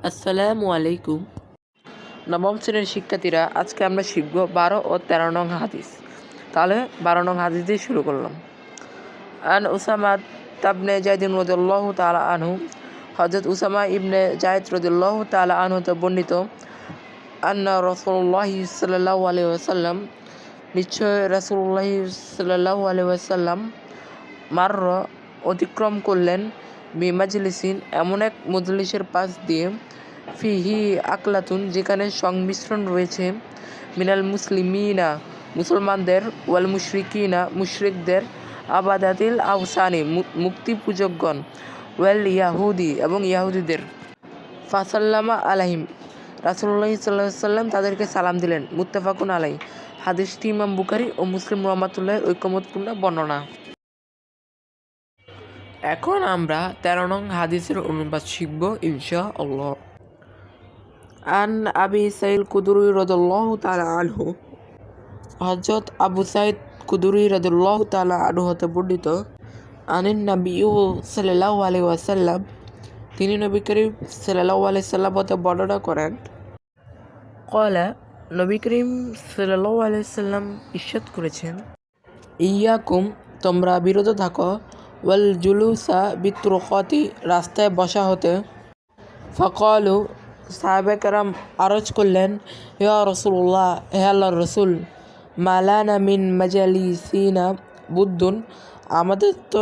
আসসালামু আলাইকুম। নবম শ্রেণীর শিক্ষার্থীরা, আজকে আমরা শিখব 12 ও 13 নং হাদিস। তাহলে 12 নং হাদিস দিয়ে শুরু করলাম। আন উসামা তাবনে জায়দিন রাদিয়াল্লাহু তাআলা আনহু, হযরত উসামা ইবনে জায়েদ রাদিয়াল্লাহু তাআলা আনহু হতে বর্ণিত, আন্না রাসূলুল্লাহ সাল্লাল্লাহু আলাইহি ওয়াসাল্লাম, নিশ্চয় রাসূলুল্লাহ সাল্লাল্লাহু আলাইহি ওয়াসাল্লাম মারর অতিক্রম করলেন, বিমাজলিসিন এমন এক মজলিসের পাশ দিয়ে, ফিহি আকলাতুন যেখানে সংমিশ্রণ রয়েছে, মিনাল মুসলিমিনা মুসলমানদের, ওয়াল মুশরিকিনা মুশরিকদের, আবাদাতিল আওসানি মুক্তি পূজকগণ, ওয়াল ইয়াহুদি এবং ইয়াহুদিদের। ফাসাল্লামা আলাইহিম, রাসূলুল্লাহ সাল্লাল্লাহু আলাইহি ওয়াসাল্লাম তাদেরকে সালাম দিলেন। মুত্তাফাকুন আলাই। হাদিসটি ইমাম বুখারী ও মুসলিম রহমাতুল্লাহের ঐকমত্যপূর্ণ বর্ণনা। এখন আমরা 13 নং হাদিসের অনুবাদ শিখব ইনশাআল্লাহ। আন আবি সাঈদ কুদরি রাদিয়াল্লাহু তাআলা আনহু, হযরত আবু সাঈদ কুদরি রাদিয়াল্লাহু তাআলা আনহু হতে বর্ণিত, আনিন নবী সাল্লাল্লাহু আলাইহি ওয়াসাল্লাম, তিনি নবী করিম সাল্লাল্লাহু আলাইহি সাল্লাম হতে বর্ণনা করেন, ক্বালা, নবী করিম সাল্লাল্লাহু আলাইহি সাল্লাম ইরশাদ করেছেন, ইয়াকুম তোমরা বিরত থাকো, ওয়াল জুলুসা বিতুরকাতি রাস্তায় বসা হতে। ফাকালু সাহাবায়ে কেরাম আরজ করলেন, ইয়া রাসূলুল্লাহ, হে আল্লাহর রাসূল, মালানা মিন মাজালিসিনা বুদ্দুন, আমাদের তো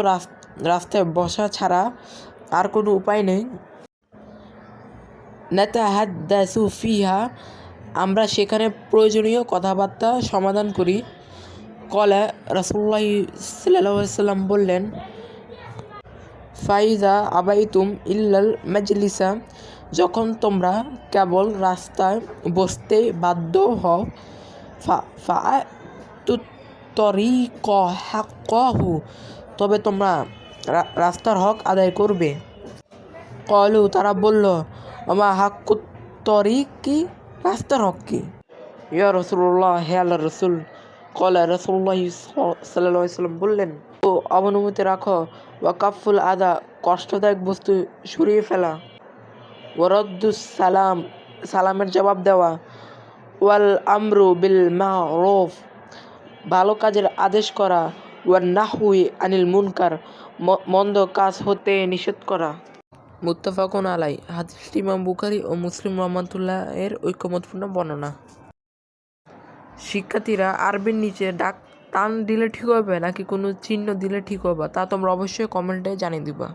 রাস্তায় বসা ছাড়া আর কোনো উপায় নেই। নাতাহাদ্দাসু ফিহা, আমরা সেখানে প্রয়োজনীয় কথাবার্তা সমাধান করি। ক্বালা, রাসূলুল্লাহ সাল্লাল্লাহু আলাইহি ওয়াসাল্লাম বললেন, ফাইজা আবাইতুম ইল্লাল মাজলিসা, যখন তোমরা কেবল রাস্তায় বসতে বাধ্য হও, ফাআতুত তরিক হাক্কাহু, তবে তোমরা রাস্তার হক আদায় করবে। ক্বালু, তারা বলল, আমা হাক্কুত তরিকি, রাস্তার হক কি? ইয়া রাসূলুল্লাহ, হে আল্লাহর রাসূল। ক্বালা, রাসূলুল্লাহ সাল্লাল্লাহু আলাইহি ওয়াসাল্লাম বললেন, ও অবনমিত রাখো, ওয়া কাফুল আদা, কষ্টদায়ক বস্তু সরিয়ে ফেলা, ওয়ারাদ্দুস সালাম, সালামের জবাব দেওয়া, ওয়াল আমরু বিল মা'রুফ, ভালো কাজের আদেশ করা, ওয়ান নাহয়ি আনিল মুনকার, মন্দ কাজ হতে নিষেধ করা। মুত্তাফাকুন আলাই। হাদিসটি ইমাম বুখারী ও মুসলিম রহমাতুল্লাহের ঐকমত্যপূর্ণ বর্ণনা। শিক্ষার্থীরা, আরবির নিচে ডাক টান দিলে ঠিক হবে নাকি কোনো চিহ্ন দিলে ঠিক হবে, তা তোমরা অবশ্যই কমেন্টে জানিয়ে দিবা।